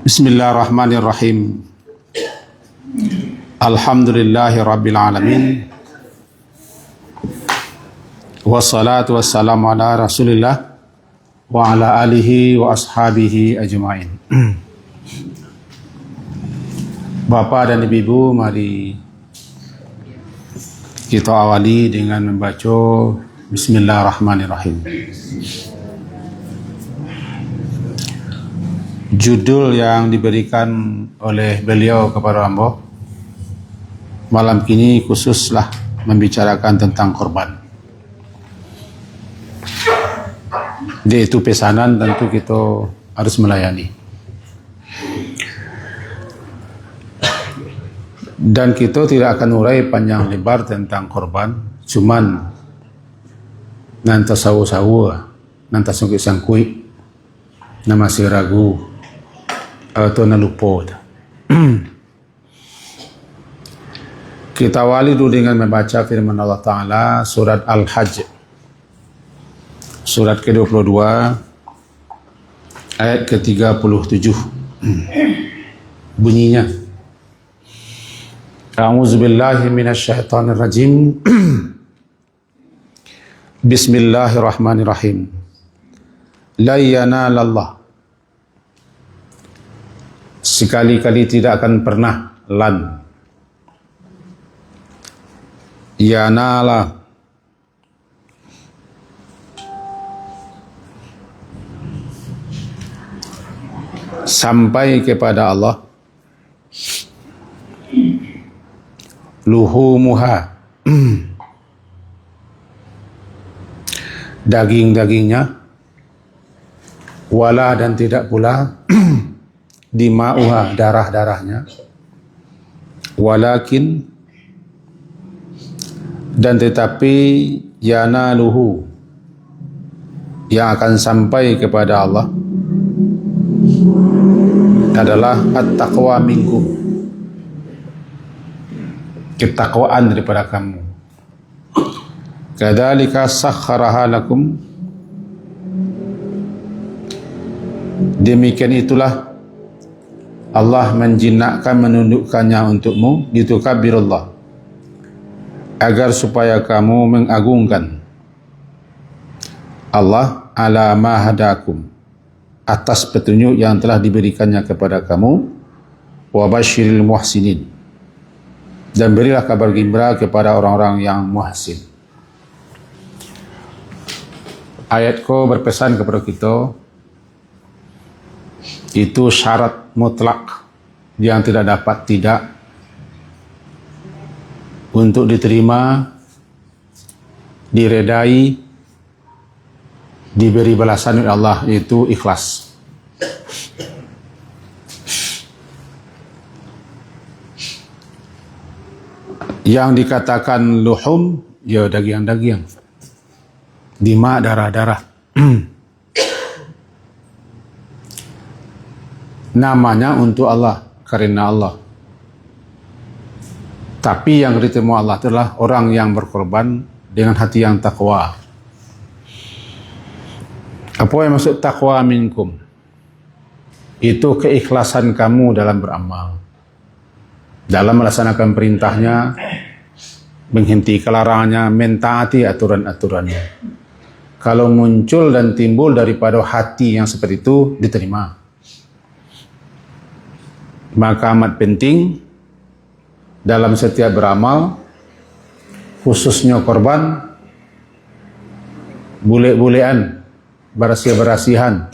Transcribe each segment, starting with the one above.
Bismillahirrahmanirrahim. Alhamdulillahirabbil alamin. Wassalatu wassalamu ala Rasulillah wa ala alihi wa ashabihi ajmain. Bapak dan Ibu, mari kita awali dengan membaca Bismillahirrahmanirrahim. Judul yang diberikan oleh beliau kepada hamba malam ini khususlah membicarakan tentang korban. Dia itu pesanan, tentu kita harus melayani. Dan kita tidak akan urai panjang lebar tentang korban, cuman nanti sawu-sawu, nanti sangkui-sangkui, na masih ragu atau na lupa. Kita awali dulu dengan membaca firman Allah Ta'ala surat Al-Hajj, surat ke-22 ayat ke-37. Bunyinya, A'udzubillahi minasyaitonirrajim. Bismillahirrahmanirrahim. La yanalallah, sekali-kali tidak akan pernah, lan yanala, sampai kepada Allah, luhumuha, daging-dagingnya, wala, dan tidak pula dima'uha, darah-darahnya, walakin, dan tetapi, yanaluhu, yang akan sampai kepada Allah adalah at-taqwa minkum, ketakwaan daripada kamu. Kadzalika sakhkharaha lakum, demikian itulah Allah menjinakkan, menundukkannya untukmu, litukabbirullah, agar supaya kamu mengagungkan Allah ala ma hadakum, atas petunjuk yang telah diberikannya kepada kamu, wa basyiril muhsinin, dan berilah kabar gembira kepada orang-orang yang muhsin. Ayatku berpesan kepada kita, itu syarat mutlak yang tidak dapat tidak untuk diterima, diredai, diberi balasan oleh Allah, yaitu ikhlas. Yang dikatakan luhum, ya daging-daging, dima, darah-darah. Namanya untuk Allah, karena Allah. Tapi yang diterima Allah adalah orang yang berkorban dengan hati yang takwa. Apa yang maksud takwa minkum? Itu keikhlasan kamu dalam beramal, dalam melaksanakan perintahnya, menghentikan larangannya, mentaati aturan-aturannya. Kalau muncul dan timbul daripada hati yang seperti itu, diterima. Maka amat penting dalam setiap beramal, khususnya korban, bule-bulean, berasih-berasihan,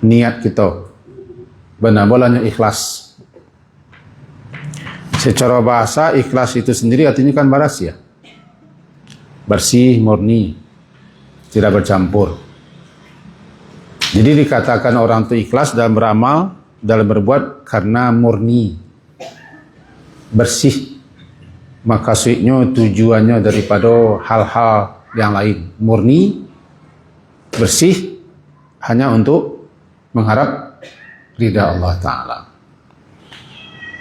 niat kita benar-benarnya ikhlas. Secara bahasa, ikhlas itu sendiri artinya kan barasia, bersih, murni, tidak bercampur. Jadi dikatakan orang itu ikhlas dalam beramal, dalam berbuat karena murni, bersih. Maka maksudnya tujuannya daripada hal-hal yang lain, murni, bersih, hanya untuk mengharap ridha Allah Ta'ala.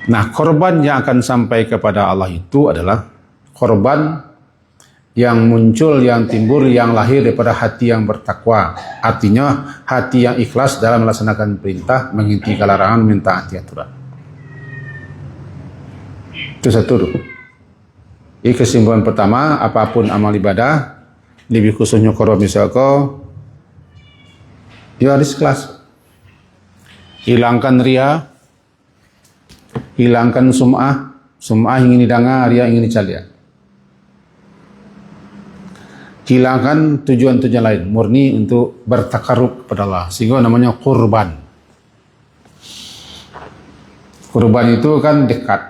Nah, korban yang akan sampai kepada Allah itu adalah korban yang muncul, yang timbul, yang lahir daripada hati yang bertakwa. Artinya hati yang ikhlas dalam melaksanakan perintah, menghentikan larangan, mentaati aturan. Itu satu. Ini kesimpulan pertama, apapun amal ibadah, lebih khususnya korban misalkan, ya harus ikhlas. Hilangkan ria, hilangkan sum'ah. Sum'ah ingin didengar, ria ingin dicalian. Hilangkan tujuan-tujuan lain, murni untuk bertakarrub kepada Allah, sehingga namanya kurban. Kurban itu kan dekat.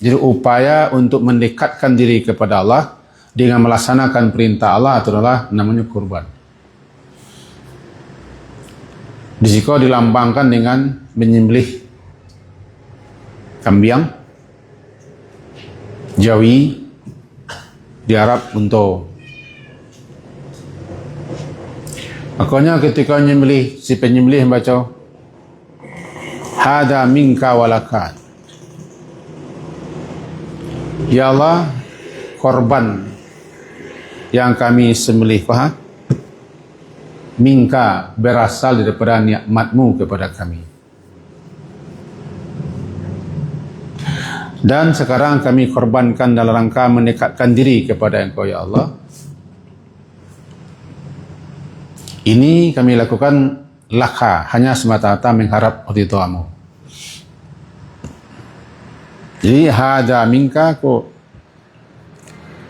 Jadi upaya untuk mendekatkan diri kepada Allah dengan melaksanakan perintah Allah adalah namanya kurban. Di situ dilambangkan dengan menyembelih kambing, jawi, di Arab untuk. Makanya ketika menyembelih, si penyembelih baca hada minka walakat. Ya Allah, korban yang kami sembelih, faham? Minka, berasal daripada nikmat-Mu kepada kami. Dan sekarang kami korbankan dalam rangka mendekatkan diri kepada Engkau, ya Allah. Ini kami lakukan laka, hanya semata-mata mengharap ridha-Mu. Jadi hada minka, ko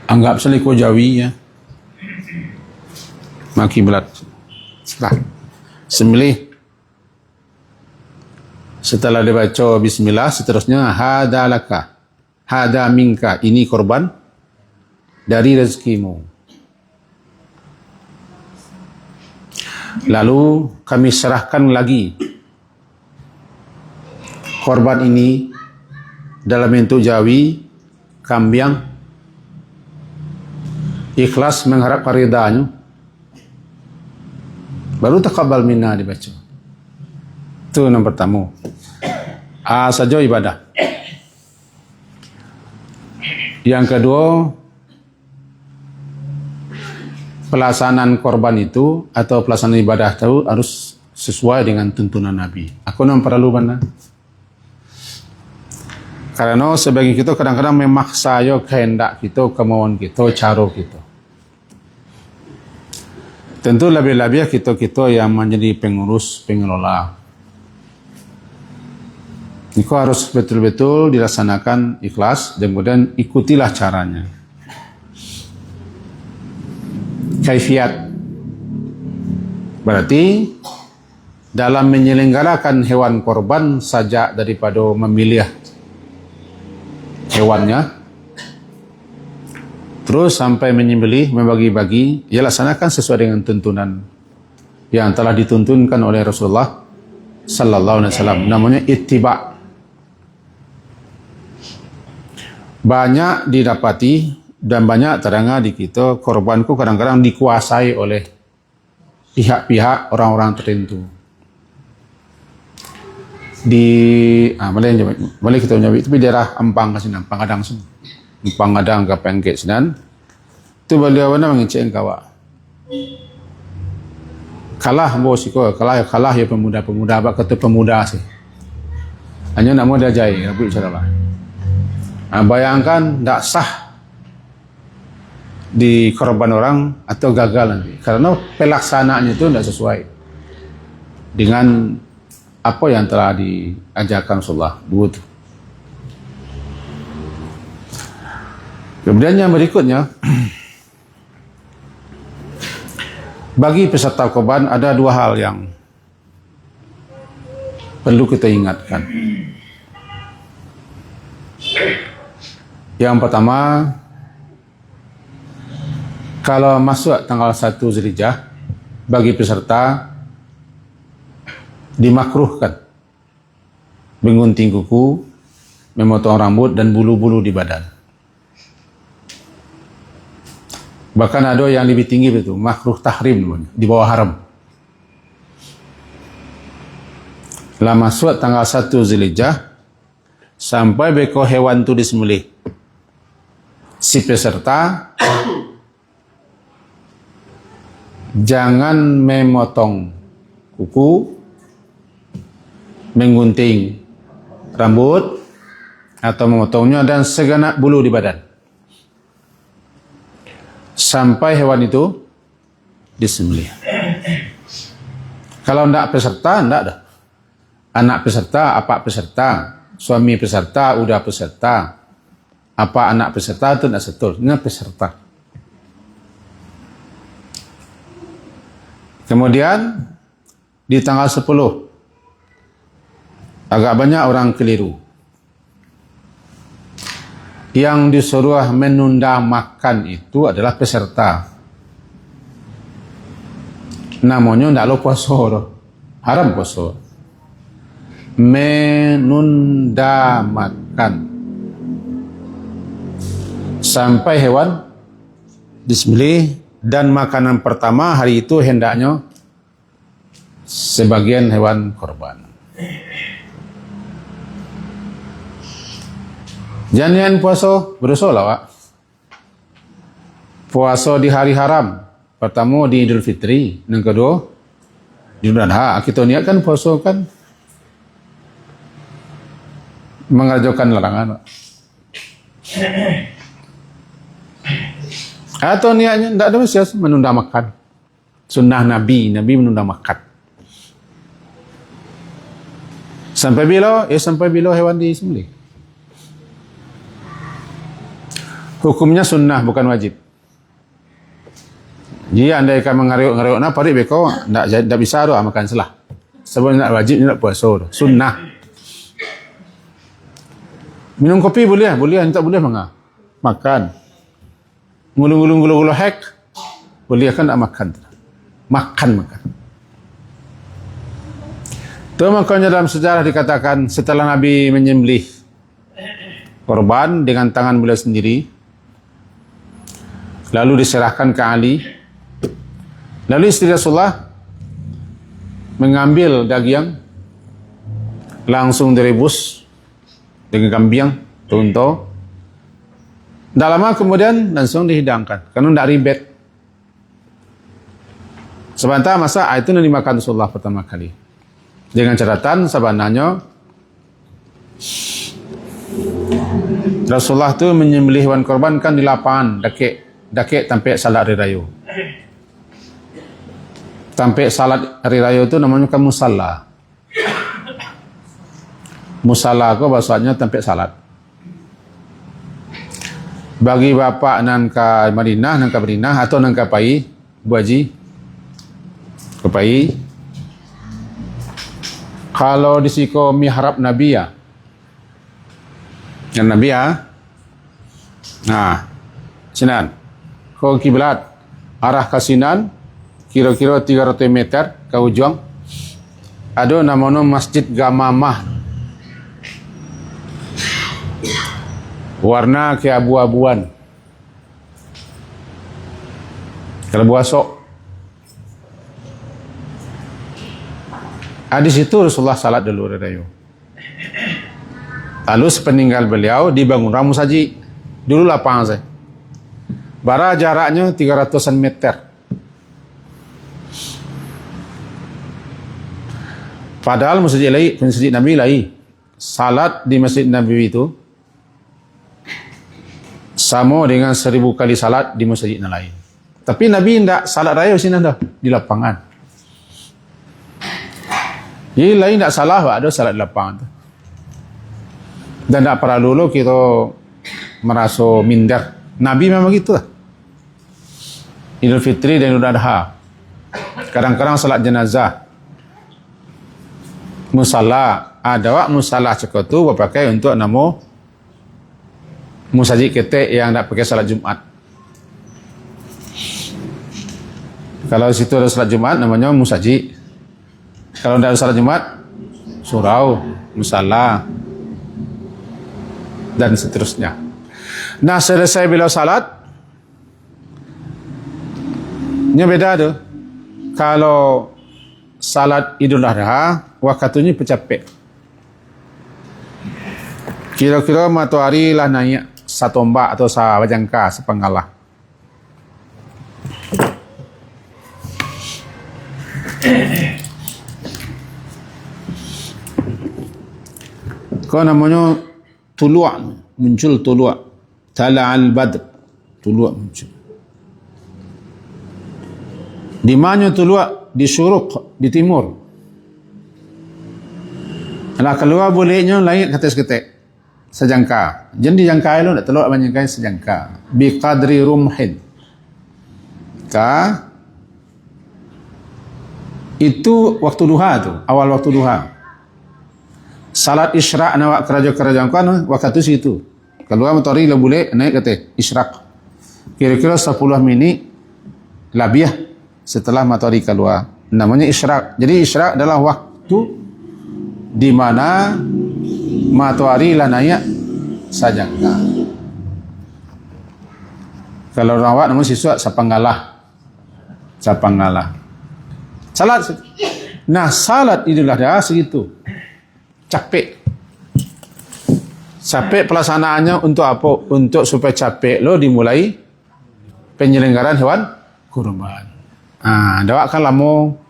anggap seliko jawi ya. Maki belat. Sembelih. Setelah dibaca bismillah, seterusnya hada laka, hada minka, ini korban dari rezekimu. Lalu kami serahkan lagi korban ini dalam bentuk jawi, kambing, ikhlas mengharap ridha-Nya. Baru taqabbal minna dibaca. Itu yang pertama. Saja ibadah. Yang kedua, pelaksanaan korban itu atau pelaksanaan ibadah itu harus sesuai dengan tuntunan Nabi. Aku nak perlu mana? Karena sebagian kita kadang-kadang memaksa yo kehendak kita, kemauan kita, cara kita. Tentu lebih-lebih kita yang menjadi pengurus, pengelola. Ini harus betul-betul dilaksanakan ikhlas dan kemudian ikutilah caranya. Kaifiat. Berarti dalam menyelenggarakan hewan korban saja daripada memilih hewannya, terus sampai menyembelih, membagi-bagi, ia laksanakan sesuai dengan tuntunan yang telah dituntunkan oleh Rasulullah sallallahu alaihi wasallam. Namanya ittiba. Banyak didapati dan banyak terdengar di kita, korbanku kadang-kadang dikuasai oleh pihak-pihak orang-orang tertentu. Boleh kita menyebut itu di daerah Ampang ke sini, Ampang Adang sini. Ampang Adang ke Pengkek sini. Itu beliau mana mengecek kawa. Kalah bos iko, kalah ya pemuda-pemuda, abak kata pemuda sih. Hanya nama dia jai, Rabu insyaallah. Bayangkan tak sah di korban orang atau gagal nanti. Karena pelaksanaannya itu tidak sesuai dengan apa yang telah diajarkan Rasulullah. Begitu. Kemudian yang berikutnya, bagi peserta korban ada dua hal yang perlu kita ingatkan. Yang pertama, kalau masuk tanggal 1 Zulhijjah, bagi peserta dimakruhkan menggunting kuku, memotong rambut dan bulu-bulu di badan. Bahkan ada yang lebih tinggi betul, makruh tahrim, di bawah haram. Setelah masuk tanggal 1 Zulhijjah sampai beko hewan itu disembelih, si peserta jangan memotong kuku, menggunting rambut, atau memotongnya dan segenap bulu di badan sampai hewan itu disembelih. Kalau tidak peserta, tidak dah. Anak peserta, apa peserta, suami peserta, udah peserta, apa anak peserta itu tidak setul, ini peserta. Kemudian di tanggal 10 agak banyak orang keliru. Yang disuruh menunda makan itu adalah peserta. Namanya tidak lo puasa, haram puasa. Menunda makan sampai hewan disembelih, dan makanan pertama hari itu hendaknya sebagian hewan korban. Jangan puasa berdosa lah, Wak. Puasa di hari haram. Pertama di Idul Fitri, yang kedua di Idul Adha. Kita niatkan puasa kan mengerjakan larangan, Wak. Atau niatnya tidak ada masalah menunda makan. Sunnah Nabi menunda makan. Sampai bila? Sampai bila hewan disembelih. Hukumnya sunnah, bukan wajib. Jadi andai kan mengariuk-ngariuk na parik beko, tidak bisa doa makan selah. Sebab tidak wajib, tidak puasa. Sunnah. Minum kopi boleh, tak boleh makan. Ngulung-ngulung hek, boleh kan tak makan. Makan. Itu makanya dalam sejarah dikatakan setelah Nabi menyembelih korban dengan tangan beliau sendiri, lalu diserahkan ke Ali, lalu istri Rasulullah mengambil daging, langsung direbus dengan kambing, unta. Tak lama kemudian langsung dihidangkan, karena tidak ribet. Sebentar masa itu yang dimakan Rasulullah pertama kali. Dengan catatan sebenarnya Rasulullah itu menyembelih hewan korban kan di lapangan, dakik sampai salat hari raya. Sampai salat hari raya itu namanya kan musalla. Musalla itu bahasanya sampai salat. Bagi bapak nan ke Madinah, atau nan ke Pai, Bu Haji, ke Pai. Kalau di siko mihrab Nabi ya, yang Nabi ya, nah, sinan, ke kiblat, arah ke sinan, kira-kira 300 meter ke ujung, ada namanya Masjid Gamamah, warna keabu-abuan, kelabu asok. Di situ Rasulullah salat dulu raya. Lalu sepeninggal beliau dibangun ramus haji. Dulu lapangan saya. Bara jaraknya 300-an meter. Padahal masjid Nabi lain. Salat di Masjid Nabi itu sama dengan 1000 kali salat di masjid yang lain. Tapi Nabi tidak salat raya sini dah, di lapangan. Jadi lain tak salah, ada salat di lapangan tu. Dan tak perlu dulu kita merasa minder. Nabi memang gitu lah. Idul Fitri dan Idul Adha. Kadang-kadang salat jenazah. Musalla. Ada wak musalla cekot tu berpakai untuk nama musajid ketek yang tak pakai salat Jumat. Kalau situ ada salat Jumat namanya musajid. Kalau tidak ada salat Jumat, surau, musalla, dan seterusnya. Nah, selesai beliau salat, ini beda tu. Kalau salat Idul Adha, waktunya pecapek. Kira-kira matahari lah naik satu ombak atau sawajangka sepenggalah. Kau namanya tuluak, muncul tuluak. Tala'al badr, tuluak muncul. Di mana tuluak? Di syuruk, di timur. Kalau keluar bolehnya langit ke atas ketek. Sejangka. Jadi jangka itu nak tuluak banyak sejangka. Bi qadri rumhin. Itu waktu duha tu, awal waktu duha. Salat isyraq nak kerajaan kan waktu situ. Keluar matahari lah boleh naik kata isyraq. Kira-kira 10 minit labiah setelah matahari keluar. Namanya isyraq. Jadi isyraq adalah waktu di mana matahari lah naik sajangka. Kalau rawat namun siswa sapanggalah. Salat. Nah, salat itulah dah segitu. Capek pelaksanaannya untuk apa? Untuk supaya capek lo dimulai penyelenggaraan hewan kurban. Dawak kan lamo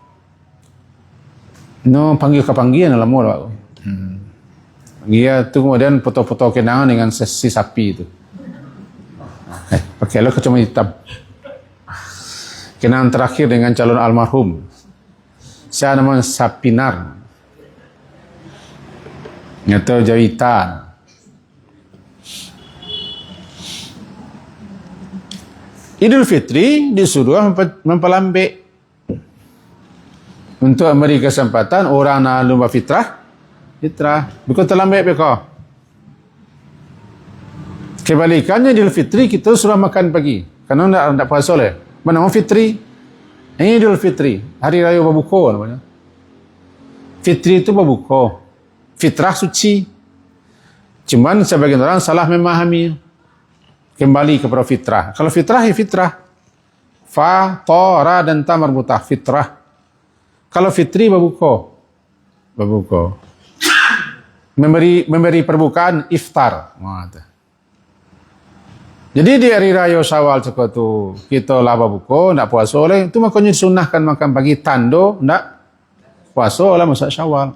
no panggil ke panggilan lamo dawak. Dia tu kemudian foto-foto kenangan dengan si sapi itu. Pakai lo kacamata hitam. Kenangan terakhir dengan calon almarhum. Saya nama Sapinar. Atau jawitan. Idul Fitri disuruh mempelambek untuk memberi kesempatan orang nak lumba fitrah. Bukan terlambek mereka. Kebalikannya Idul Fitri kita suruh makan pagi. Kerana tak puasa oleh. Mana Fitri? Ini Idul Fitri. Hari Raya berbuka namanya. Fitri itu berbuka. Fitrah suci. Cuman sebagian orang salah memahami. Kembali kepada fitrah. Kalau fitrah ya fitrah. Fa, ta, ra dan ta marbutah. Fitrah. Kalau fitri berbuka. Memberi perbukaan iftar. Jadi di hari raya Syawal tu kita lah berbuka, nak puasa oleh. Itu makanya disunahkan makan pagi tando, nak puasa oleh masa Syawal.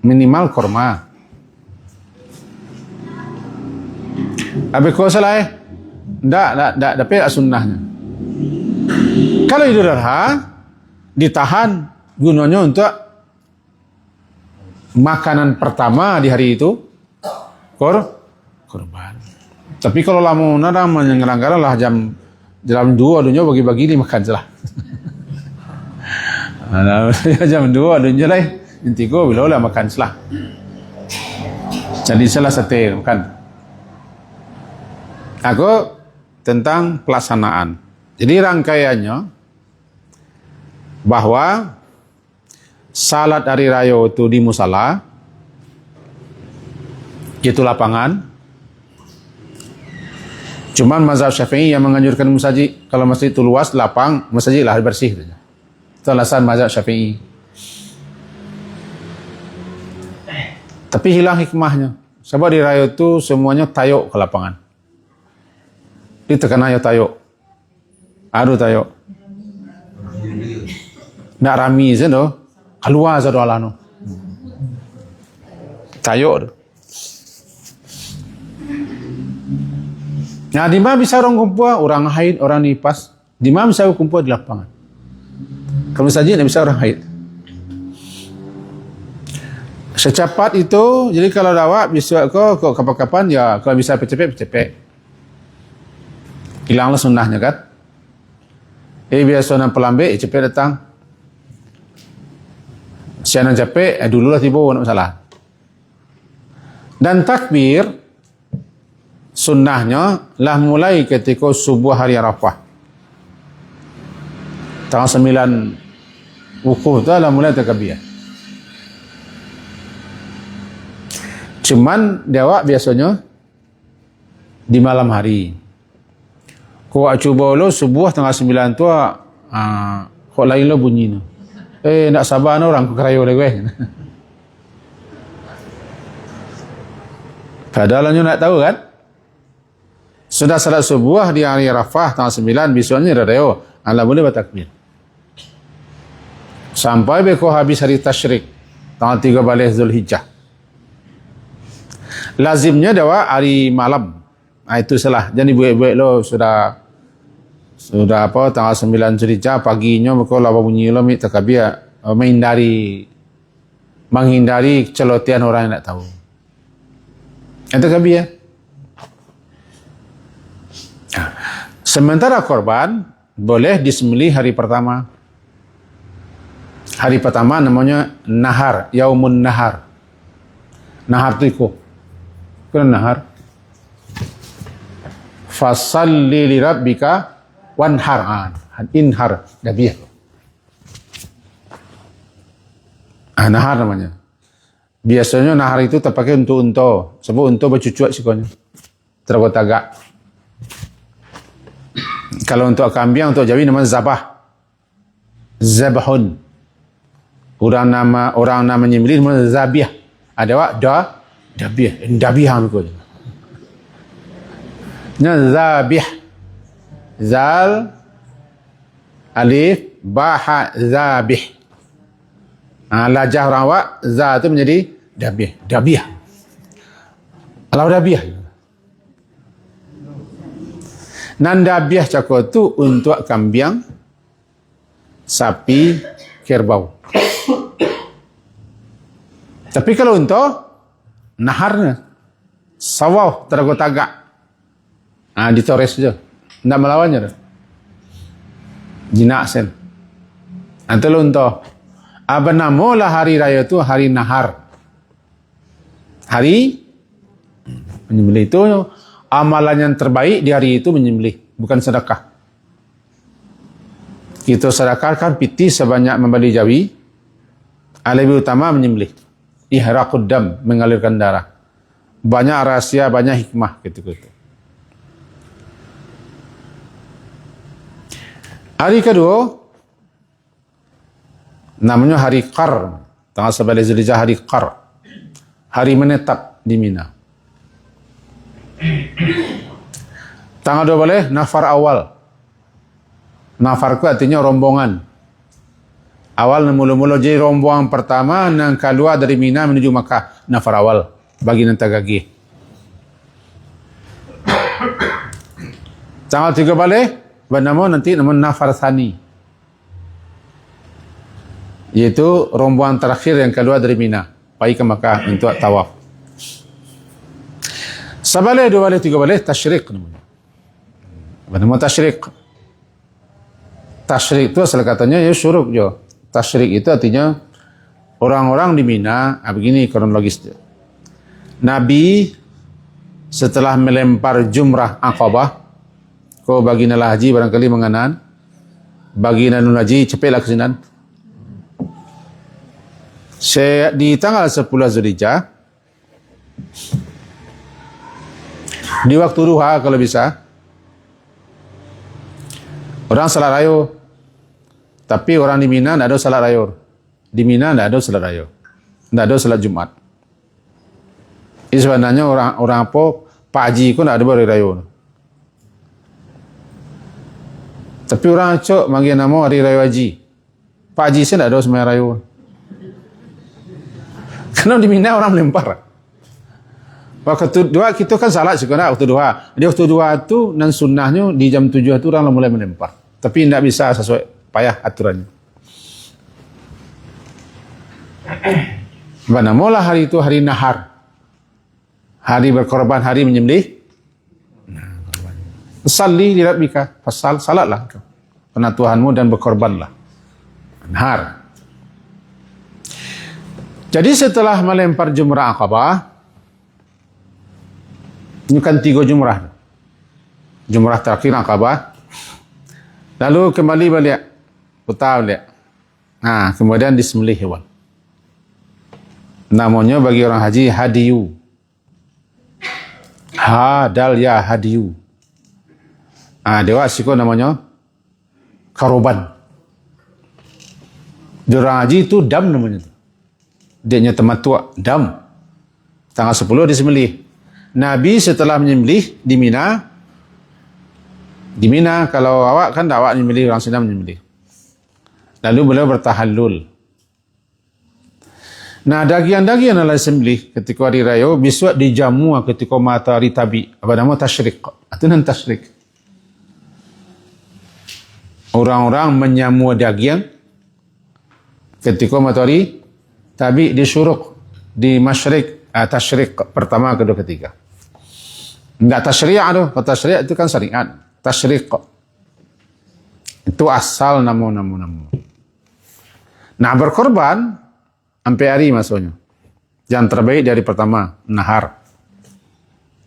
Minimal korma. Habis kau salah tak dapat sunnahnya. Kalau Idul Adha ditahan gunanya untuk makanan pertama di hari itu korban. Tapi kalau lama nada menyelenggara lah jam 2 dunia bagi-bagi ni makan salah. Jam 2 dunia lah. Nanti ko bila lah makan selah. Jadi salah sate makan. Aku tentang pelaksanaan. Jadi rangkaiannya bahwa salat hari raya itu di musala, itu lapangan. Cuman mazhab Syafi'i yang menganjurkan masjid, kalau masjid itu luas, lapang, masjid lah bersih. Itu alasan mazhab Syafi'i. Tapi hilang hikmahnya. Sebab di raya itu semuanya tayuk ke lapangan. Dia tekan ayo tayuk. Aduh tayuk. Nak rami je tu. Keluar je doa lano. Tayuk tu. Nah, di mana bisa orang kumpul? Orang haid, orang nifas. Di mana bisa kumpul? Di lapangan. Kalau saja tidak bisa orang haid. Secepat itu, jadi kalau dawak bisa kau kapan-kapan ya kalau bisa cepet. Hilanglah sunnahnya kan. Biasa nak pelambek, cepet datang. Siapa nak cepet, dululah tiba, tak masalah. Dan takbir, sunnahnya lah mulai ketika subuh hari Arafah. Tanggal 9 wukuf tu lah mulai takbir. Cuman dewak biasanya di malam hari. Kau cuba lo subuh tanggal 9 tu, kau lain lo bunyi no. Nak sabar no orang kerayo lagi. Padahal nak tahu kan? Sudah salat subuh di hari Arafah tanggal 9, besoknya dah raya. Allah boleh bertakbir. sampai beko habis hari tasyrik tanggal 13 Zulhijjah. Lazimnya dawa hari malam. Itu salah. Jadi buat-buat lo sudah apa tanggal 9 Zulhijjah paginya beko lawa bunyi lo mi takabia menghindari celotehan orang yang tak tahu. Itu kabia. Sementara korban boleh disembelih hari pertama. Hari pertama namanya nahar, yaumun nahar. Nahar itu ikut. Kenapa nahar? Fasalli li rabbika wanhar. Inhar, dabiah. Nahar namanya. Biasanya nahar itu terpakai untuk unta. Sebab unta bercucuat sikonya. Tergotagak. Kalau untuk kambing, untuk jawi namanya zabah. Zabahun. Orang nama menyembelih namanya zabiah. Ada wak dabiah. Dabiah mikul. Zabiah. Zal alif baha zabih. Lajah orang awak za itu menjadi dabiah. Kalau dabiah. Nan dabiah cakap tu untuk kambing, sapi, kerbau. Tapi kalau untuk naharnya, sawah teragak-agak. Ditores je. Tidak melawannya. Jinak sen. Nanti lo untuk namalah hari raya itu hari nahar. Hari menyembelih itu amalan yang terbaik di hari itu menyembelih, bukan sedekah. Kita sedekahkan piti sebanyak membeli jawi, lebih utama menyembelih. Ihraqud dam, mengalirkan darah. Banyak rahasia, banyak hikmah gitu-gitu. Hari kedua namanya hari Qar. Tanggal 11 Zulhijjah hari Qar. Hari menetap di Mina. Tanggal 12 nafar awal. Nafar itu artinya rombongan. Awal mula-mula jadi rombongan pertama yang keluar dari Mina menuju Makkah. Nafar awal bagi nanti gagi. Tanggal 13 bernama nanti nama nafar thani. Yaitu rombongan terakhir yang keluar dari Mina pergi ke Makkah untuk tawaf. Sabale, 12, 13 tasyrik namanya. Bernama tasyrik. Tasyrik itu asal katanya ya syuruk jo. Tasyrik itu artinya orang-orang di Mina. Begini kronologisnya. Nabi setelah melempar jumrah Aqabah, kau bagi nalah haji barangkali menganan, bagi nanul haji cepatlah ke sinan. Di tanggal 10 Zulhijjah, di waktu duha kalau bisa, orang salat raya. Tapi orang di Mina tidak ada salat raya. Di Mina tidak ada salat raya. Tidak ada salat Jumat. Ini sebenarnya orang apa, Pak Haji pun tidak ada hari raya. Tapi orang Acok manggil nama hari raya Haji. Pak Haji saya tidak ada sembahyang raya. Karena di Mina orang melempar. Waktu dua kita kan salat sekarang waktu dua. Di waktu dua tu nan sunnahnya di jam 7 itu orang mulai melempar. Tapi tidak bisa sesuai payah aturannya. Namalah hari itu hari nahar. Hari berkorban, hari menyembelih. Salli li rabbika, salatlah kepada Tuhanmu dan berkorbanlah. Nahar. Jadi setelah melempar jumrah Aqabah, ini kan 3 jumrah. Jumrah terakhir Aqabah. Lalu kembali balik. Putar balik. Kemudian disembelih hewan. Namanya bagi orang haji hadiyu. Hadal ya hadiyu. Dewa siko namanya karoban. Di orang haji itu dam namanya. Dia nya tematua, dam. Tanggal 10 disembelih. Nabi setelah menyembelih di Mina kalau awak kan awak menyembelih, orang Sina menyembelih. Lalu beliau bertahallul. Nah, daging-daging adalah sembelih ketika hari raya besok dijamu ketika matahari tabi. Apa nama? Tasyrik. Itu nan tasyrik. Orang-orang menyamu daging ketika matahari tabi di syuruk, di masyrik, tasyrik pertama, kedua, ketiga. Enggak tasyri'ah tu. Kalau tasyri' itu kan syariat. Tasyrik itu asal nama. Nah, berkorban sampai hari maksudnya. Yang terbaik dari pertama, nahar.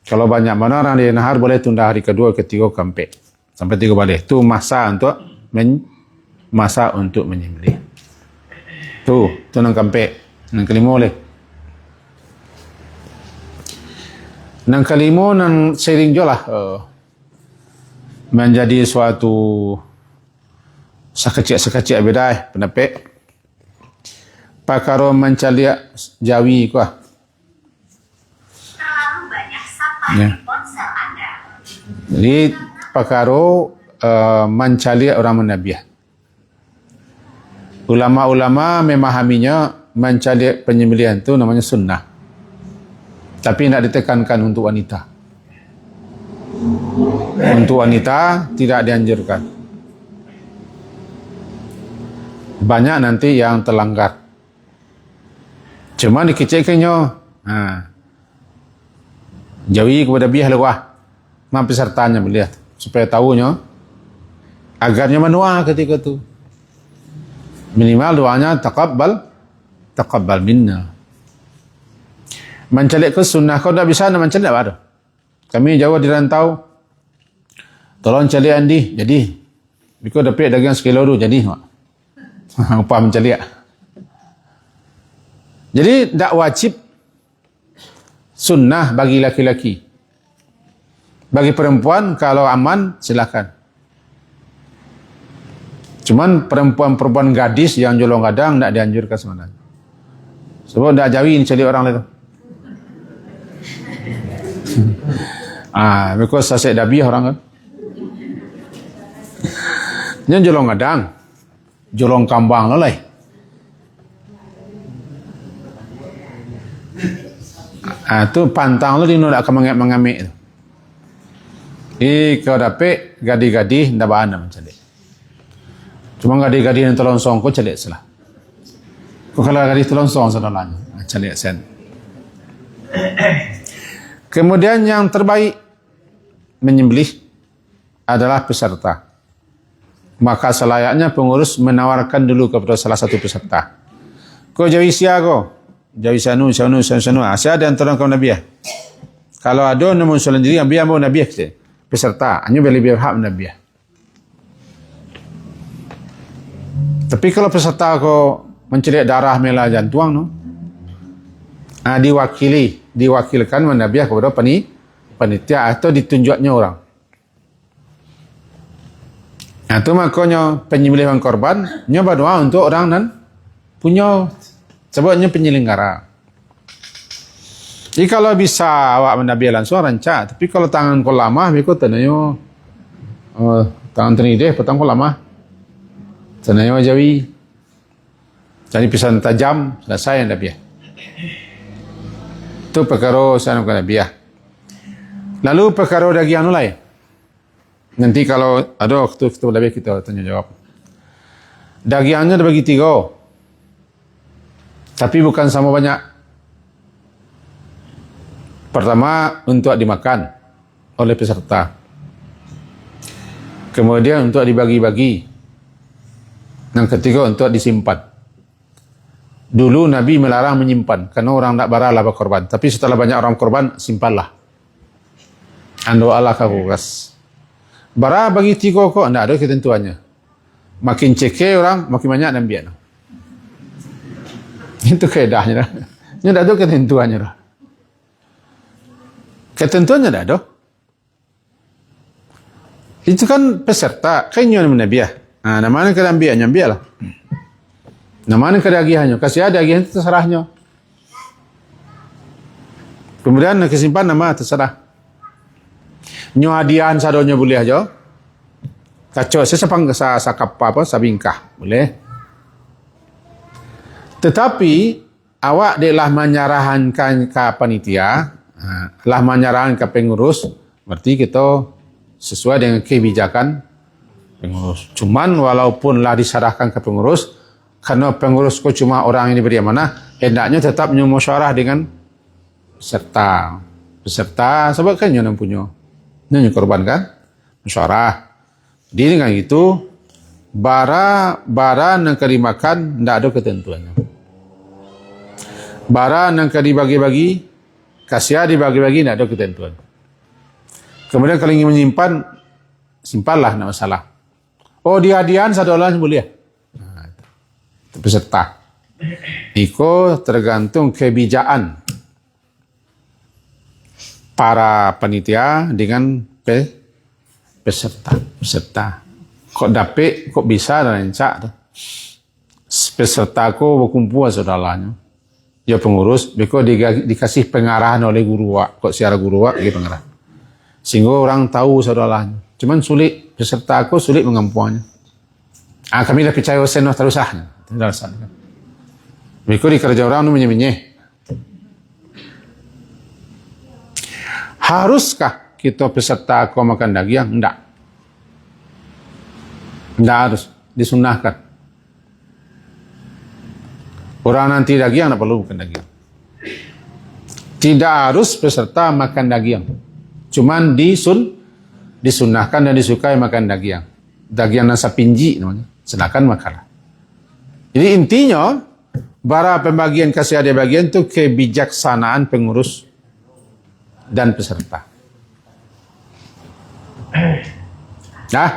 Kalau banyak mana orang di nahar, boleh tunda hari kedua, ketiga, keempat. Sampai 3 boleh. Itu masa untuk menyembelih. Tu nang keempat. Nang kelima boleh. Nang kelima nang sering je lah. Menjadi suatu sekecil beda pendapat. Pakaro mencaliak jawi kuah. Terlalu banyak sapa Ya. di ponsel Anda. Jadi pakaro mencaliak orang menabiah. Ulama-ulama memahaminya mencaliak penyembelihan itu namanya sunnah. Tapi tidak ditekankan untuk wanita. Untuk wanita tidak dianjurkan. Banyak nanti yang terlanggar. Cuma dikecekkannya. Jauhi kepada biah lewah. Mampu pesertanya melihat. Supaya tahunya. Agarnya menua ketika itu. Minimal doanya taqabbal minna. Mencalik ke sunnah. Kau tak bisa nak mencalik apa ada? Kami jauh di rantau. Tolong calik Andi. Jadi. Biko dapat dagang sekilo tu. Jadi. Upah mencalik. Jadi tak wajib sunnah bagi laki-laki. Bagi perempuan kalau aman silakan. Cuman perempuan-perempuan gadis yang jolong kadang tak dianjurkan sebenarnya. Sebab tak jauhin cari orang lain. Because sasek dabi orang kan. Yang jolong kadang, jolong kambang lah. Tu pantang tu dia nak mengamik tu. Kau dapat gadi-gadi ndak bahan nak mencalik. Cuma gadi-gadi yang terlongsong kau calik salah. Kau kalau gadi terlongsong saudaranya, calik sen. Kemudian yang terbaik menyembelih adalah peserta. Maka selayaknya pengurus menawarkan dulu kepada salah satu peserta. Kau jawi sia kau. Jawi sanu. Saya ada antara kaum Nabi. Kalau ada namun solan diri, Nabi mau Nabi peserta. Hanya boleh berhak Nabi. Tapi kalau peserta kau mencari darah merah jantung, no, diwakilkan Nabi kepada panitia atau ditunjuknya orang. Itu makanya penyembelihan korban nyoba doa untuk orang dan punya. Sebabnya penyelenggara. Jadi kalau bisa awak menabiah langsung rancak. Tapi kalau tangan kau lama, mereka tanya, tangan ternidih, petang kau lama. Tanya jawi. Jadi pisan tajam, selesai nabiah. Itu perkara sana bukan nabiah. Lalu perkara daging anu lain. Nanti kalau ada waktu kita lebih kita tanya jawab. Dagingnya ada bagi 3. Tapi bukan sama banyak. Pertama, untuk dimakan oleh peserta. Kemudian untuk dibagi-bagi. Yang ketiga, untuk disimpan. Dulu Nabi melarang menyimpan. Karena orang tak baralah berkorban. Tapi setelah banyak orang korban, simpanlah. Ando Allah kakukas. Bara bagi 3 kok, tidak ada ketentuannya. Makin cekeh orang, makin banyak dan biar. Itu kaedahnya. Ini tak ada ketentuannya. Ketentuannya tak ada. Itu kan peserta. Kayaknya menabiah. Namanya kelambiannya, biarlah. Namanya kedagihannya. Kasih ada dagihan itu terserahnya. Kemudian kesimpan nama terserah. Nyuadian sadonya boleh aja. Kacau. Saya sapang sa kapapa, sabingkah. Boleh. Tetapi awak diklah menyerahkan ke panitia, lah menyerahkan ke pengurus, berarti kita sesuai dengan kebijakan pengurus. Cuman walaupun lah diserahkan ke pengurus, karena pengurus kau cuma orang yang diberi amanah, hendaknya tetap musyawarah dengan peserta. Peserta sebab kan yang punya, yang korban kan, musyawarah. Jadi dengan itu, bara yang dimakan tidak ada ketentuannya. Bara yang dibagi-bagi, kasih dibagi-bagi tidak ada ketentuan. Kemudian kalau ingin menyimpan, simpanlah, tidak masalah. Oh, di hadiah $1 boleh. Nah, itu peserta. Itu tergantung kebijakan para panitia dengan peserta. Kok dapet, kok bisa dan encak. Peserta kok berkumpul saudaranya. Ya pengurus, beko dikasih pengarahan oleh guru wak, kok secara guru wak dia pengarah. Sehingga orang tahu saudaranya. Cuman sulit, peserta aku sulit mengampuannya. Kami dah percaya senah terusahnya. Beko dikerja orang itu menyeh-menyeh. Haruskah kita peserta aku makan daging? Tidak. Tidak harus, disunahkan. Orang nanti daging tidak perlu makan daging. Tidak harus peserta makan daging. Cuman disunahkan dan disukai makan daging. Daging nasa pinji namanya. Silakan makanlah. Jadi intinya, bara pembagian kasih hadiah bagian itu kebijaksanaan pengurus dan peserta. Nah,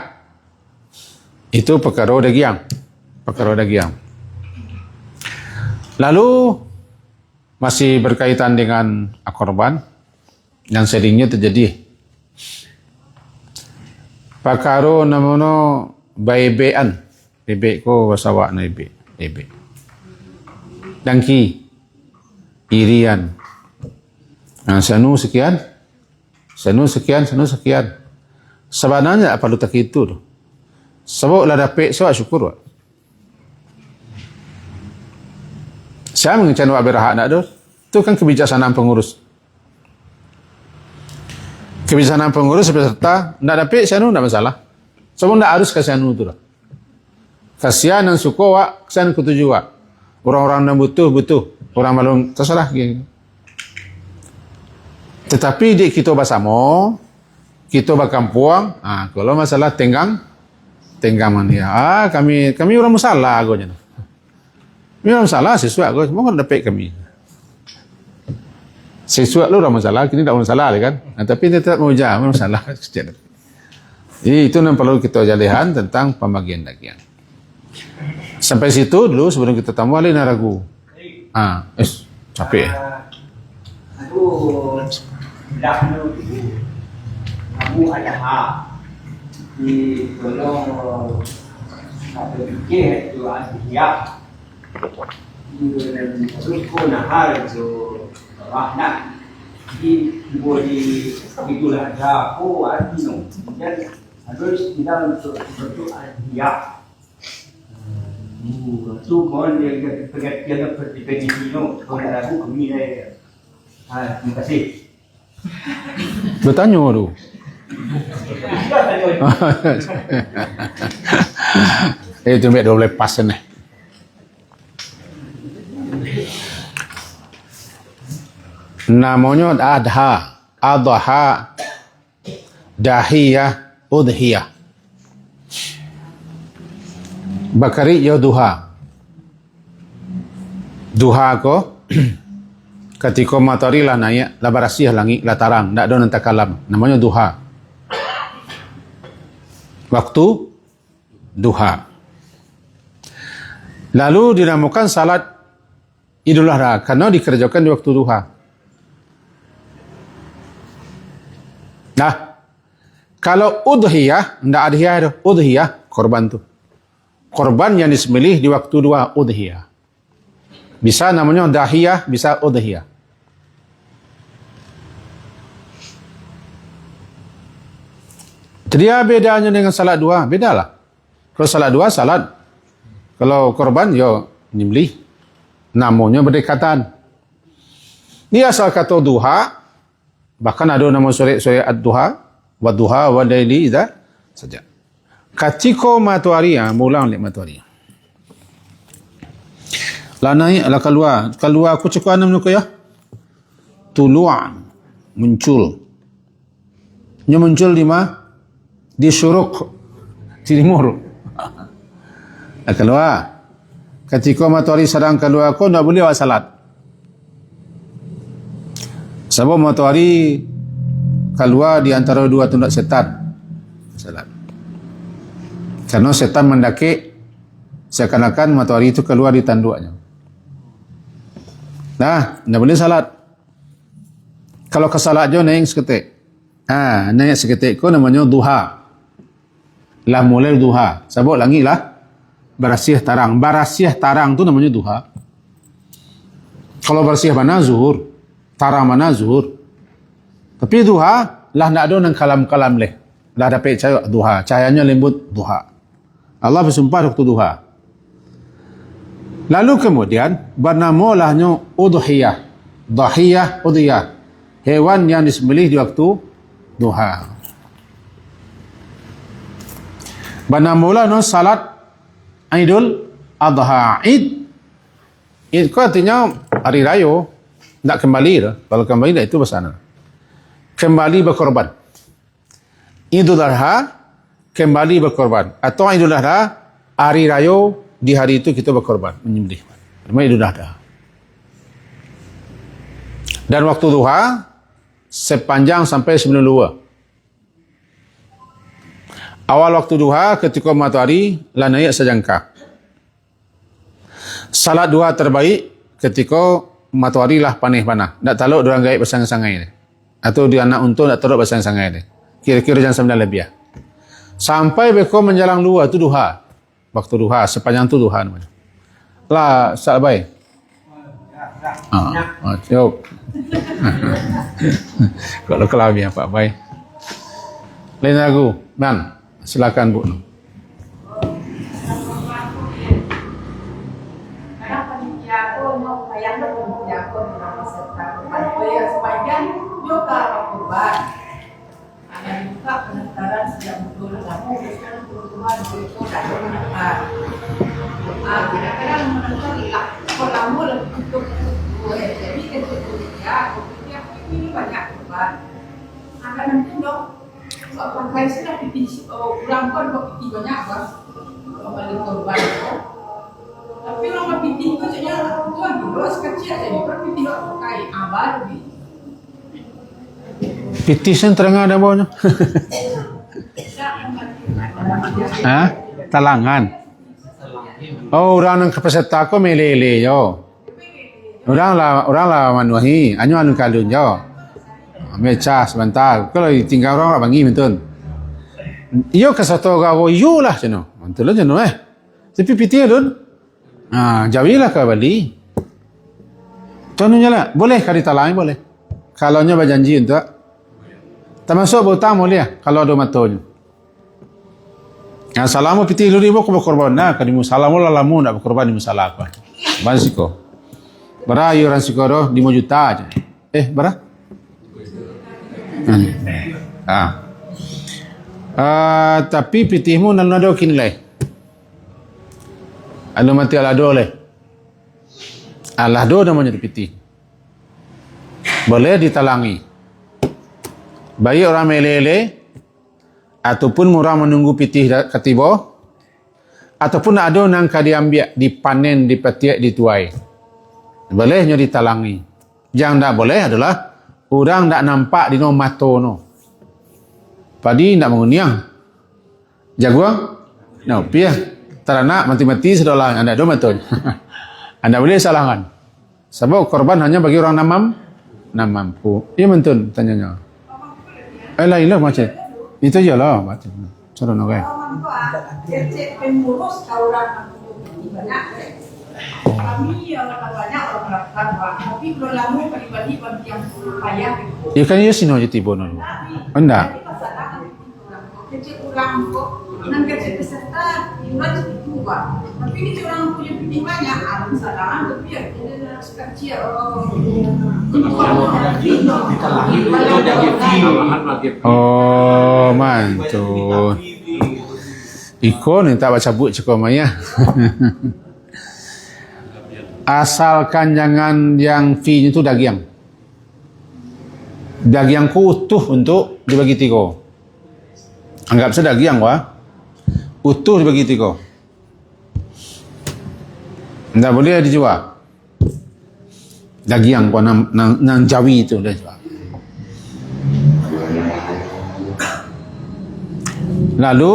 itu perkara daging. Lalu masih berkaitan dengan korban yang seringnya terjadi. Perkara namanya bebek-an. Bebek ko bahasa awak na bebek. Dangki. Irian. Sanu sekian. Sebenarnya apa lu tak itu? Sebab lah dapat sebab syukur. Saya mengencan wak berhak nak tu. Itu kan kebijaksanaan pengurus. Kebijaksanaan pengurus peserta nak dapat sianu tak masalah. Sebab tak harus ke sianu tu lah. Kasihan dan syukur wak, kasihan ketujuh wak. Orang-orang yang butuh. Orang malum tersalah. Tetapi di kita bersama, kita berkampung, kalau masalah tenggaman ya. Kami orang masalah agaknya. Kami orang masalah sesuatu agak, semua kan dapat kami. Sesuatu lu orang masalah, kini tak masalah kan. Tapi tetap mau jawab masalah. Jadi itu yang perlu kita jalihan tentang pembagian daging. Sampai situ dulu sebelum kita tambah lagi ragu. Capek. Aku dah kamu ada hak di tolong apa fikir itu dia terus kau nahar itu nak di itulah ada aku artinya dan harus kita untuk dia tu kon dia pengertian seperti begini kalau aku kami terima kasih. Bertanya tu. Itu biar 12% ni. Namanya adha, dahiyah, udhiyah. Bakari ya duha. Duha ko ketika matahari lah naik, lah barasih langit, lah tarang, tak ada nanti kalam. Namanya duha. Waktu duha. Lalu dinamakan salat Idul Adha karena dikerjakan di waktu duha. Nah, kalau udhiyah, tidak adhiyah itu, udhiyah, korban tu. Korban yang disembelih di waktu duha, udhiyah. Bisa namanya dahiyah, bisa udhiyah. Jadi bedanya dengan salat dua, bedalah. Kalau salat dua, salat. Kalau korban, yo nyembelih. Namanya berdekatan. Ini asal kata duha, bahkan ada nama suri ad-duha, wa duha wa laili idza saja. Katiko matahari, mulang lek matahari. La naik la keluar aku cakap nama kau ya. Tulu'an, muncul. Nya muncul di mana? Di syuruk, di timur. Keluar. Ketika matahari sedang keluar, kau tak boleh buat salat. Sebab matahari keluar di antara dua tunduk setan. Salat. Karena setan mendaki, seakan-akan matahari itu keluar di tanduknya. Nah, tak boleh salat. Kalau ke salat je naik seketik. Naik seketik ko namanya duha. Lah mulai duha. Sebab lagi lah berasiah tarang. Berasiah tarang tu namanya duha. Kalau berasiah mana zuhur, tarang mana zuhur. Tapi duha lah nak ada nang kalam-kalam leh. Lah dapat cahaya duha. Cahayanya lembut duha. Allah bersumpah waktu duha. Lalu kemudian bernamolahnya udhiyah. Dhahiyah, udhiyah. Hewan yang disembelih di waktu duha. Bernamolahnya salat Idul Adha. Id itu artinya hari raya. Tak kembali dah. Kalau kembali dah itu bersana. Kembali berkorban. Idul Adha kembali berkorban. Atau Idul Adha hari raya, di hari itu kita berkorban, menyembelih. Namanya Idul Adha. Dan waktu duha sepanjang sampai sebelum luar. Awal waktu duha ketika matahari lah naik sejangka. Salat duha terbaik ketika matahari lah panih-panah. Tak taluk orang gaib bersangai-sangai ni. Atau dia anak untung tak taluk bersangai-sangai ni. Kira-kira jam 9 lebih. Sampai beko menjelang luar tu duha. Waktu duha sepanjang tu duha namanya. Lah sat baik. Cukup. Kalau kelami apa baik. Lain lagu. Man, silakan Bu. Sepanjang juga korban. Ada juga pendaftaran sejak betul kamu sekarang kebutuhan itu tak mendapat. Kadang-kadang menentukan lah kalau untuk jadi ketika ini banyak korban. Akan nanti dong soal saya sudah piti ulang pun piti banyak bos kembali korban. Tapi orang piti itu saja tuan bos kecil jadi piti orang kai abar di. Piti sen terengah ada bawahnya. Talangan. Oh, orang yang kepeserta ko melele yo. Orang lah manuhi, anyo anu kalun yo. Meca sebentar. Kalau tinggal orang bangi mentun. Iyo kesato gawo yo lah ceno. Mantul lah ceno Tapi piti dun. Jawilah ke Bali. Tuanunya lah, boleh kali talangi boleh. Kalau nya berjanji untuk termasuk berhutang boleh kalau ada matonya. Yang salamu piti luri mo ko berkorban na kadimu salamu lalamu nak berkorban di masalah apa. Basiko. Bara yuran sikoro 5 juta aja. Bara? Tapi pitihmu nan ada kinlai. Anu mati alado leh. Alado namanya pitih. Boleh ditalangi. Baik orang melele ataupun orang menunggu pitih ketiba ataupun ada nang diambil, dipanen, dipetiak, dituai. Bolehnya ditalangi. Yang tak boleh adalah orang tak nampak di no mato no. Padi tak menguniang. Jaguang? No, piah. Teranak mati-mati sedolah anda ada mato. Anda boleh salahkan. Sebab korban hanya bagi orang mampu. Ia mentun tanyanya. Lain lah macam itu je lah macam cara nak kan pengurus kauran banyak kami orang banyak orang melakukan tapi belum lama pribadi yang payah ya kan ya sino je tibo no anda kecil kurang kok Nan kecil peserta iuran segitu Pak. Tapi ini orang punya piting banyak, kesalahan tapi ya ini harus kecil. Oh, mantun. Iko nih tak baca buku cukup maya. Asalkan jangan yang fee itu daging. Daging utuh untuk dibagi 3. Anggap saja daging wah. Utuh dibagi 3. Tidak boleh dijual. Daging kau nang Jawi itu dah jual. Lalu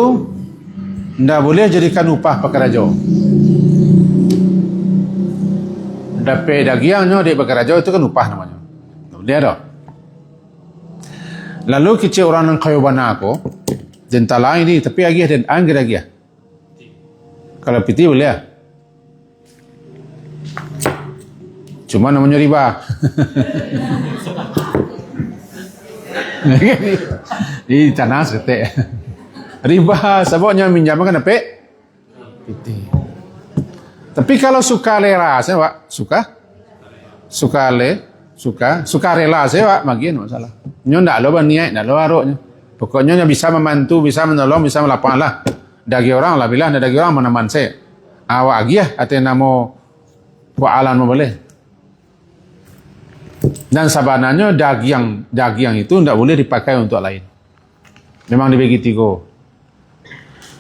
tidak boleh jadikan upah pekerja. Dapat dagingnya dari pekerja itu kan upah namanya. Tak boleh ada. Lalu kecil orang yang kaya bana aku, jental lain ni tapi lagi dan angger lagi. Kalau piti boleh. Cuma namanya riba. Ini tanah setek. Riba sebabnya minjam kan dapat piti. Tapi kalau suka rela saya Pak, suka rela saya Pak, bagian masalah. Nyo ndak lo berniat, ndak lo aroknya. Pokoknya bisa membantu, bisa menolong, bisa melapang lah. Dagi orang lah bilang, dagi orang meneman saya. Awak lagi ya, ate namo wa'alan mau boleh. Dan sebenarnya daging itu ndak boleh dipakai untuk lain. Memang dibagi 3.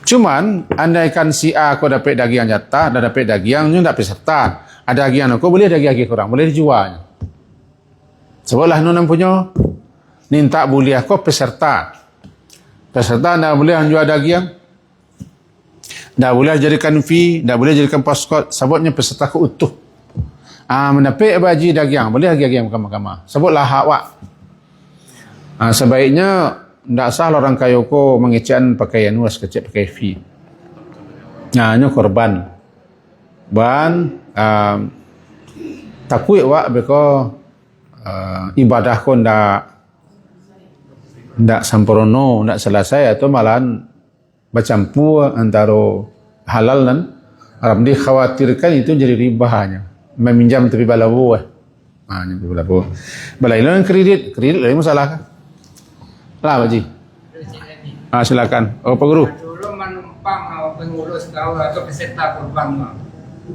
Cuman, andaikan si A aku dapat daging jatah, dan dapat dagingnya tak peserta. Ada daging aku boleh daging kurang, boleh dijual. Sebablah nonam punya, minta boleh aku peserta. Peserta tak boleh jual daging. Tak boleh jadikan fee, tak boleh jadikan paskot. Sebabnya peserta aku utuh. Mendapat baji daging, boleh daging kamar-kamar. Sebablah hak wak. Sebaiknya, tidak sah orang kaya ko mengecekan pakaian was kecil pakai fee. Ini korban. Takut wak beko ibadah ko ndak sempurna, ndak selesai atau malahan bercampur antara halal dan haram. Dikhawatirkan itu jadi ribanya. Meminjam tapi balabu. Ini balabu. Balailan kredit lagi masalah kan? Lah Pak Ji. Silakan. Pak Guru. Dulu menumpang pengurus kau atau peserta korban.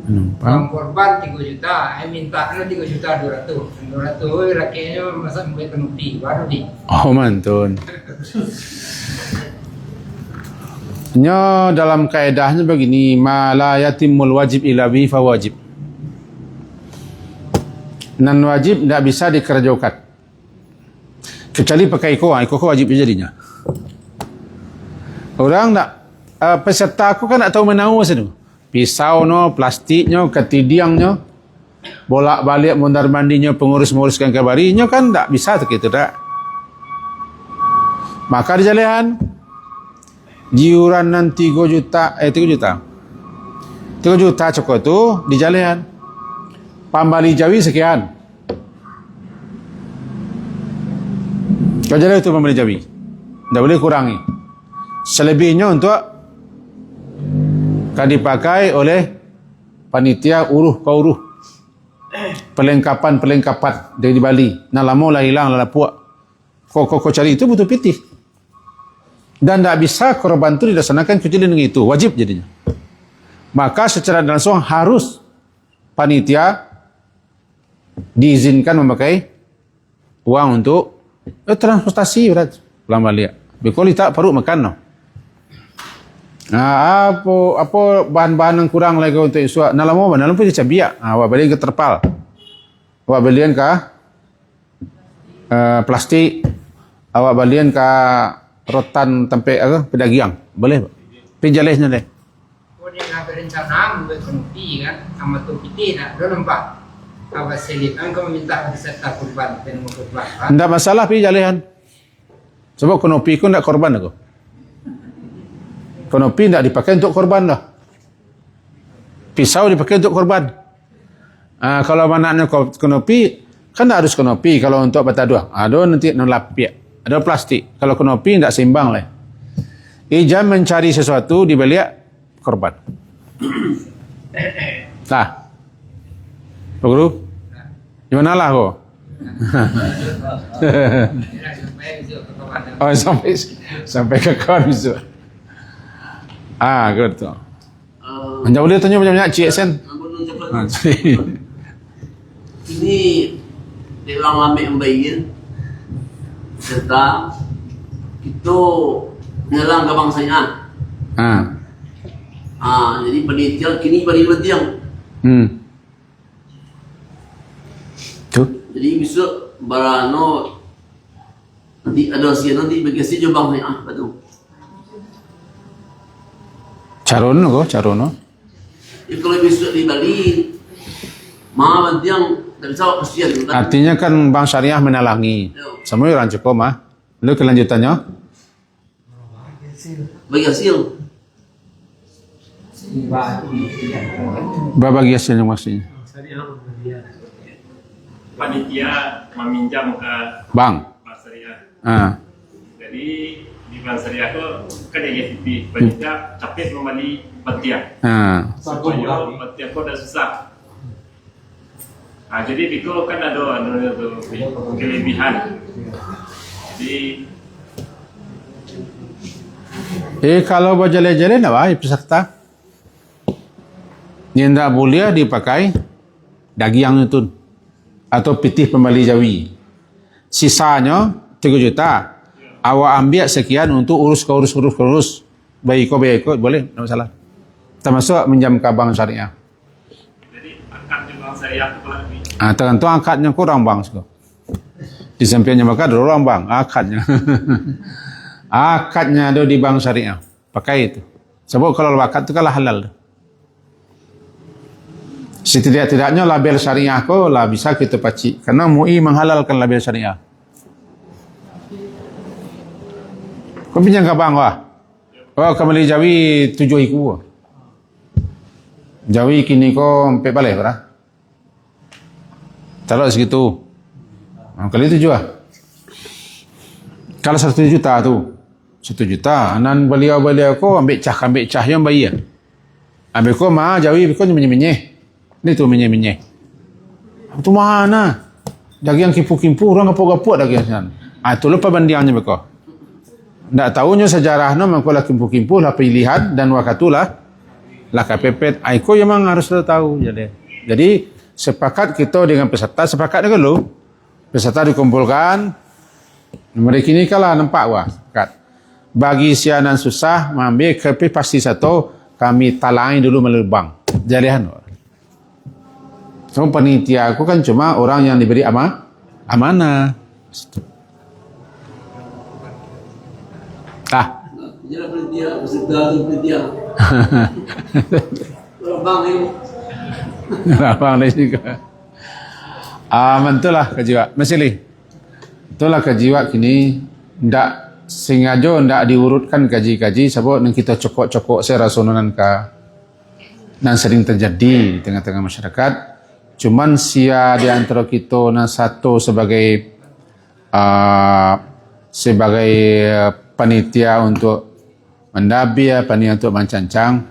Menumpang. Korban 3 juta, minta 3 juta 200. 200 rakyatnya masa mulai penuti baru di. Oh mantun. Nya dalam kaedahnya begini, ma la yatimul wajib illa bi fa wajib. Non wajib tidak bisa dikerjakan. Kecuali pakai iko wajib jadinya. Orang tak peserta aku kan tak tahu menau satu. Pisau no, plastiknya, ketidiangnya, bolak-balik mondar mandinya, pengurus-menguruskan kabarinya kan tak bisa begitu tak. Maka di jalihan jiuran 3 juta 3 juta cukup tu di jalihan. Pambali Jawi sekian. Kau jalan itu pembeli Jawi. Tak boleh kurangi. Selebihnya untuk kan dipakai oleh panitia uruh. Perlengkapan dari Bali. Nak lama lah hilang lah puak. Kau cari itu butuh pitih. Dan tak bisa korban itu dilaksanakan kecuali dengan itu. Wajib jadinya. Maka secara langsung harus panitia diizinkan memakai uang untuk transportasi berat pulang balik. Bekoli tak perlu makan no. Apa bahan-bahan yang kurang lagi untuk isu. Nalam pun dicabiak. Awak belian ke terpal. Awak belian ke plastik. Awak belian ke rotan tempe pedagang. Boleh. Pinjalesnya deh. Kau dia nak berencana buat konopi kan, sama tu piti nak nampak. Awak selit, kau meminta peserta korban dan korban. Tidak masalah pergi jalihan. Sebab konopi ku tidak korban aku. Konopi tidak dipakai untuk korban dah. Pisau dipakai untuk korban. Kalau manaknya konopi, kan tak harus konopi kalau untuk bata dua. Ada nanti nolapia. Ada plastik. Kalau konopi tidak seimbang lah. Ijam mencari sesuatu di balik korban. Nah, Pak Guru, gimana lah kok? Oh, sampai ke kawan besok. Gitu. Anda boleh tanya banyak-banyak Cik Sen. Ini dalam ambil ambil serta itu nyelang ke bangsanya. Jadi penelitian kini penelitian. Tu. Jadi besok barano nanti ada siang nanti bagasi je bangsanya betul. Carono. Kalau besok di Bali, mah bantiang tak bisa kesian. Artinya kan Bank Syariah menalangi. Semua orang cukup mah. Lalu kelanjutannya? Bagi hasil. Bagi hasilnya maksudnya? Panitia meminjam ke Bank. Bank Syariah. Jadi di Bank Syariah itu kan EGTP panitia capit membeli petiang. Supaya petiang itu udah susah. Jadi itu kan ada kelebihan. Jadi kalau berjalan-jalan apa peserta? Yang tidak boleh dipakai daging itu atau pitih pembali jawi. Sisanya 3 juta. Awak ambil sekian untuk urus. Baik kau boleh, tak masalah. Termasuk minjam ke Bank Syariah. jadi akad di Bank Syariah itu lagi. Tergantung akadnya kurang bang. Di sampingnya maka ada orang bang akadnya. Akadnya ada di Bank Syariah. Pakai itu. Sebab kalau akad itu kalah halal. Setidak-tidaknya label syariah ko lah bisa kita pacik. Karena MUI menghalalkan label syariah. Kau pinjam ke bank wah? Oh, kembali Jawi 7 iku. Jawi kini ko 4 balik berah? Taruh segitu. Kali 7 lah. Kalau 1 juta tu. 1 juta. Anan beliau ko ambil cah yang bayi. Ambil ko mah Jawi ko menyeh. Ni tu menyeh. Tu mana? Daging kimpu-kimpu orang gapuk-gapuk daging sana. Itu lupa bandiannya beko. Tak tahunya sejarahnya mengkolah kimpu-kimpu lah pilihan dan wakatulah lah KPP. Aiko memang harus tahu jadi sepakat kita dengan peserta sepakat dengan lu. Peserta dikumpulkan. Mereka ini kalah nampak wah. Bagi sianan susah mengambil KPP pasti satu kami talangi dulu melalui bank. Jalihan. So, panitia aku kan cuma orang yang diberi amanah. Jadi penelitian, peserta penelitian. Bang ini. Bang ni juga. Mantulah kejiwa. Masih itulah kejiwa kini ndak sengaja ndak diurutkan kaji-kaji sebab nang kita cokok-cokok serasonan ka dan sering terjadi di tengah-tengah masyarakat. Cuman sia di antara kita nan satu sebagai panitia untuk mendabi, panitia untuk mencancang,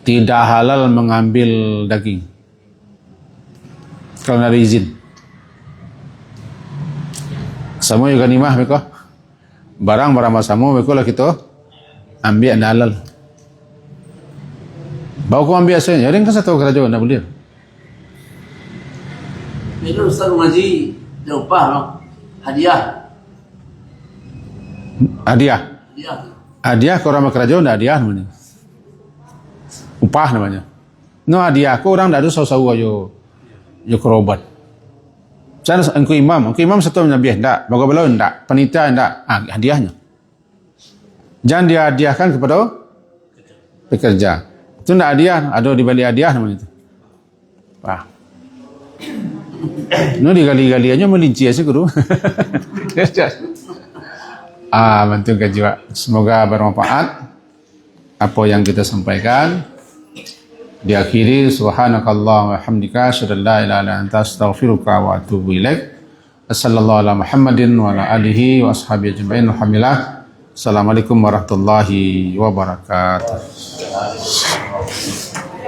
tidak halal mengambil daging kalau ada izin. Semua juga nimah mereka barang-barang sama mereka lah kita ambil anda halal. Bawa kau ambil asalnya, jadi kan satu kerajaan anda boleh. Itu Ustaz mengaji upah no? Hadiah. Hadiah ke orang kerajaan dah hadiah namanya. Upah namanya. No hadiah ke orang dah ada sawu-sawu yo kerobat. Saya engkau imam satu menyabiah ndak, bagaimana ndak, panitia ndak, hadiahnya. Jangan dia hadiahkan kepada pekerja. Itu ndak hadiah, ada di balik hadiah namanya itu. Wah. No digali-galiannya melinci aja guru. Bantu kejiwa. Semoga bermanfaat apa yang kita sampaikan. Diakhiri subhanakallah wa hamdika asyhadu an la ilaha illa anta astaghfiruka wa atubu ilaik. Sallallahu ala Muhammadin wa ala alihi wa ashabihi ajma'in. Alhamdulillah. Assalamualaikum warahmatullahi wabarakatuh.